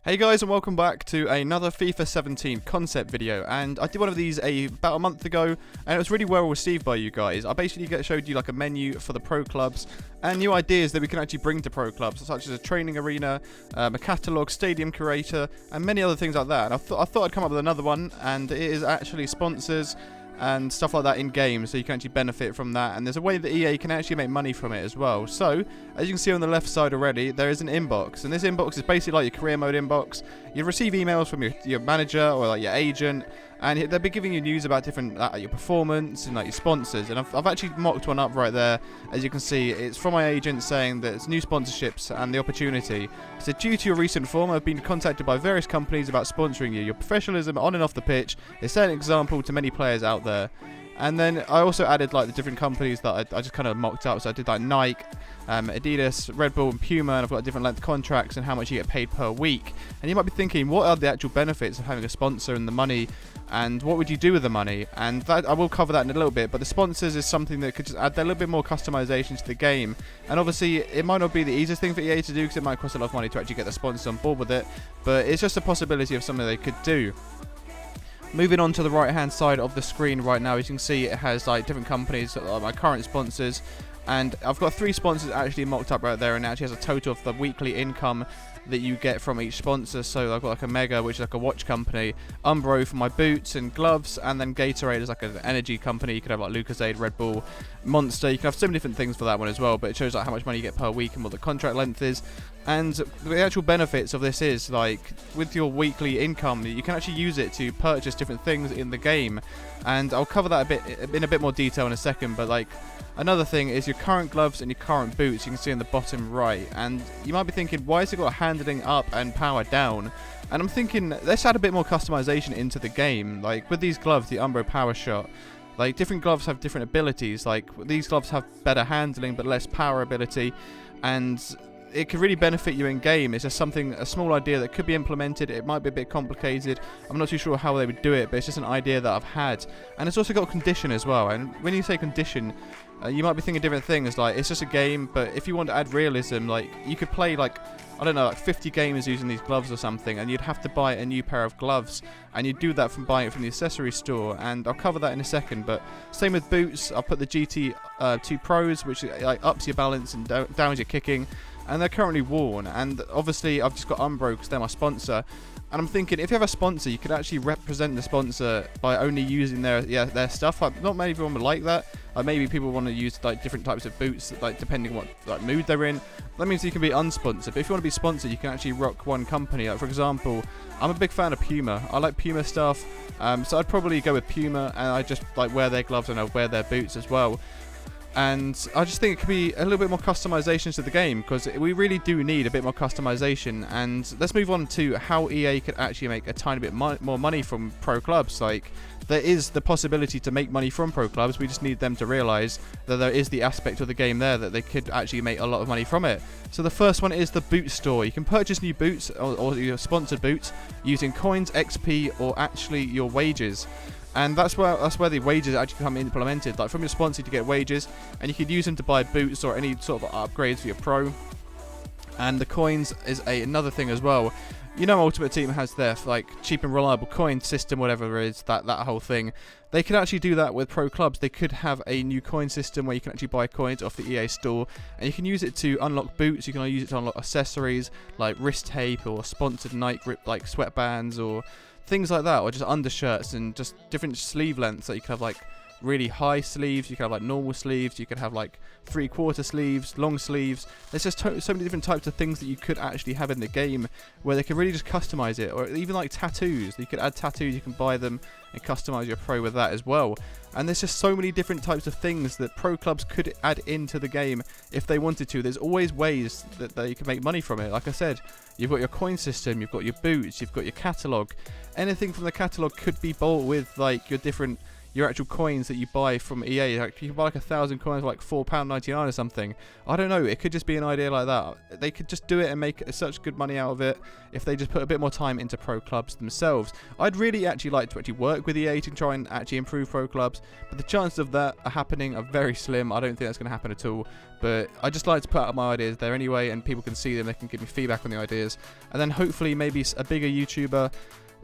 Hey guys, and welcome back to another FIFA 17 concept video. And I did one of these about a month ago, and it was really well received by you guys. I basically showed you like a menu for the pro clubs and new ideas that we can actually bring to pro clubs, such as a training arena, a catalogue, stadium curator, and many other things like that. And I thought I'd come up with another one, and it is actually sponsors and stuff like that in games, so you can actually benefit from that. And there's a way that EA can actually make money from it as well. So as you can see on the left side already, there is an inbox, and this inbox is basically like your career mode inbox. You receive emails from your manager or like your agent, and they'll be giving you news about different your performance and like your sponsors. And I've actually mocked one up right there. As you can see, it's from my agent saying that it's new sponsorships and the opportunity. So due to your recent form, I've been contacted by various companies about sponsoring you. Your professionalism on and off the pitch is set an example to many players out there. And then I also added like the different companies that I just kind of mocked up. So I did like Nike, Adidas, Red Bull and Puma, and I've got different length contracts and how much you get paid per week. And you might be thinking, what are the actual benefits of having a sponsor and the money, and what would you do with the money? And that I will cover that in a little bit, but the sponsors is something that could just add a little bit more customization to the game. And obviously it might not be the easiest thing for EA to do, because it might cost a lot of money to actually get the sponsors on board with it, but it's just a possibility of something they could do. Moving on to the right hand side of the screen right now, as you can see, it has like different companies that are my current sponsors, and I've got 3 sponsors actually mocked up right there, and it actually has a total of the weekly income that you get from each sponsor. So I've got like a Mega, which is like a watch company, Umbro for my boots and gloves, and then Gatorade is like an energy company. You could have like Lucozade, Red Bull, Monster. You can have so many different things for that one as well, but it shows like how much money you get per week and what the contract length is. And the actual benefits of this is, like, with your weekly income, you can actually use it to purchase different things in the game. And I'll cover that in a bit more detail in a second, but like, another thing is your current gloves and your current boots. You can see in the bottom right, and you might be thinking, why has it got handling up and power down? And I'm thinking, let's add a bit more customization into the game. Like with these gloves, the Umbro Power Shot, like different gloves have different abilities. Like these gloves have better handling but less power ability, and it could really benefit you in game. It's just a small idea that could be implemented. It might be a bit complicated. I'm not too sure how they would do it, but it's just an idea that I've had. And it's also got condition as well. And when you say condition, you might be thinking different things. Like, it's just a game, but if you want to add realism, like, you could play like, I don't know, like 50 gamers using these gloves or something, and you'd have to buy a new pair of gloves, and you'd do that from buying it from the accessory store, and I'll cover that in a second. But same with boots. I'll put the GT2 Pros, which like ups your balance and downs your kicking, and they're currently worn. And obviously I've just got Umbro because they're my sponsor, and I'm thinking, if you have a sponsor, you could actually represent the sponsor by only using their stuff. Like, not many people would like that. Like, maybe people want to use like different types of boots, like depending on what like mood they're in. That means you can be unsponsored. But if you want to be sponsored, you can actually rock one company. Like, for example, I'm a big fan of Puma. I like Puma stuff, so I'd probably go with Puma, and I just like wear their gloves and I wear their boots as well. And I just think it could be a little bit more customization to the game, because we really do need a bit more customization. And let's move on to how EA could actually make a tiny bit more money from pro clubs. Like, there is the possibility to make money from pro clubs. We just need them to realize that there is the aspect of the game there that they could actually make a lot of money from it. So the first one is the boot store. You can purchase new boots or your sponsored boots using coins, XP, or actually your wages. And that's where the wages actually come implemented. Like, from your sponsor, you get wages, and you could use them to buy boots or any sort of upgrades for your pro. And the coins is another thing as well. You know, Ultimate Team has their like cheap and reliable coin system, whatever it is, that whole thing. They could actually do that with pro clubs. They could have a new coin system where you can actually buy coins off the EA store, and you can use it to unlock boots. You can use it to unlock accessories like wrist tape or sponsored Nike grip like sweatbands or things like that, or just undershirts and just different sleeve lengths. That you can have like really high sleeves, you can have like normal sleeves, you can have like 3/4 sleeves, long sleeves. There's just so many different types of things that you could actually have in the game where they can really just customize it. Or even like tattoos, you could add tattoos, you can buy them and customize your pro with that as well. And there's just so many different types of things that pro clubs could add into the game if they wanted to. There's always ways that they can make money from it. Like I said, you've got your coin system, you've got your boots, you've got your catalogue. Anything from the catalogue could be bought with like your different your actual coins that you buy from EA. Like, you can buy like 1,000 coins for like £4.99 or something. I don't know, it could just be an idea like that. They could just do it and make such good money out of it if they just put a bit more time into pro clubs themselves. I'd really actually like to actually work with EA to try and actually improve pro clubs, but the chances of that are happening are very slim. I don't think that's going to happen at all, but I just like to put out my ideas there anyway, and people can see them, they can give me feedback on the ideas, and then hopefully maybe a bigger YouTuber,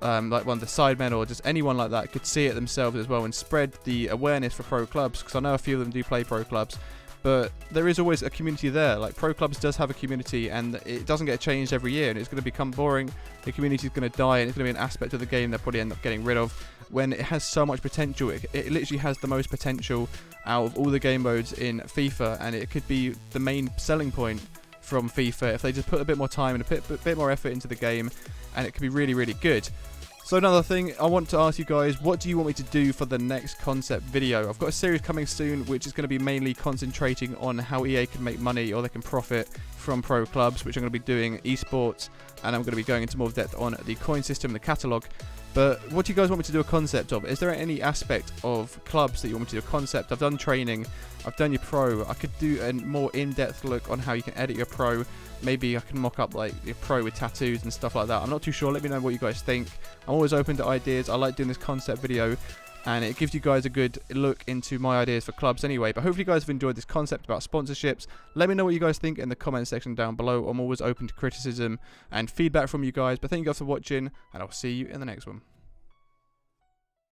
like one of the Sidemen or just anyone like that, could see it themselves as well and spread the awareness for pro clubs, because I know a few of them do play pro clubs, but there is always a community there. Like, pro clubs does have a community, and it doesn't get changed every year, and it's going to become boring. The community is going to die, and it's going to be an aspect of the game they'll probably end up getting rid of, when it has so much potential. It literally has the most potential out of all the game modes in FIFA, and it could be the main selling point from FIFA if they just put a bit more time and a bit more effort into the game, and it could be really, really good. So another thing, I want to ask you guys, what do you want me to do for the next concept video? I've got a series coming soon which is going to be mainly concentrating on how EA can make money, or they can profit from pro clubs, which I'm going to be doing esports, and I'm going to be going into more depth on the coin system, the catalogue. But what do you guys want me to do a concept of? Is there any aspect of clubs that you want me to do a concept? I've done training, I've done your pro. I could do a more in-depth look on how you can edit your pro. Maybe I can mock up like your pro with tattoos and stuff like that. I'm not too sure. Let me know what you guys think. I'm always open to ideas. I like doing this concept video, and it gives you guys a good look into my ideas for clubs anyway. But hopefully you guys have enjoyed this concept about sponsorships. Let me know what you guys think in the comment section down below. I'm always open to criticism and feedback from you guys. But thank you guys for watching, and I'll see you in the next one.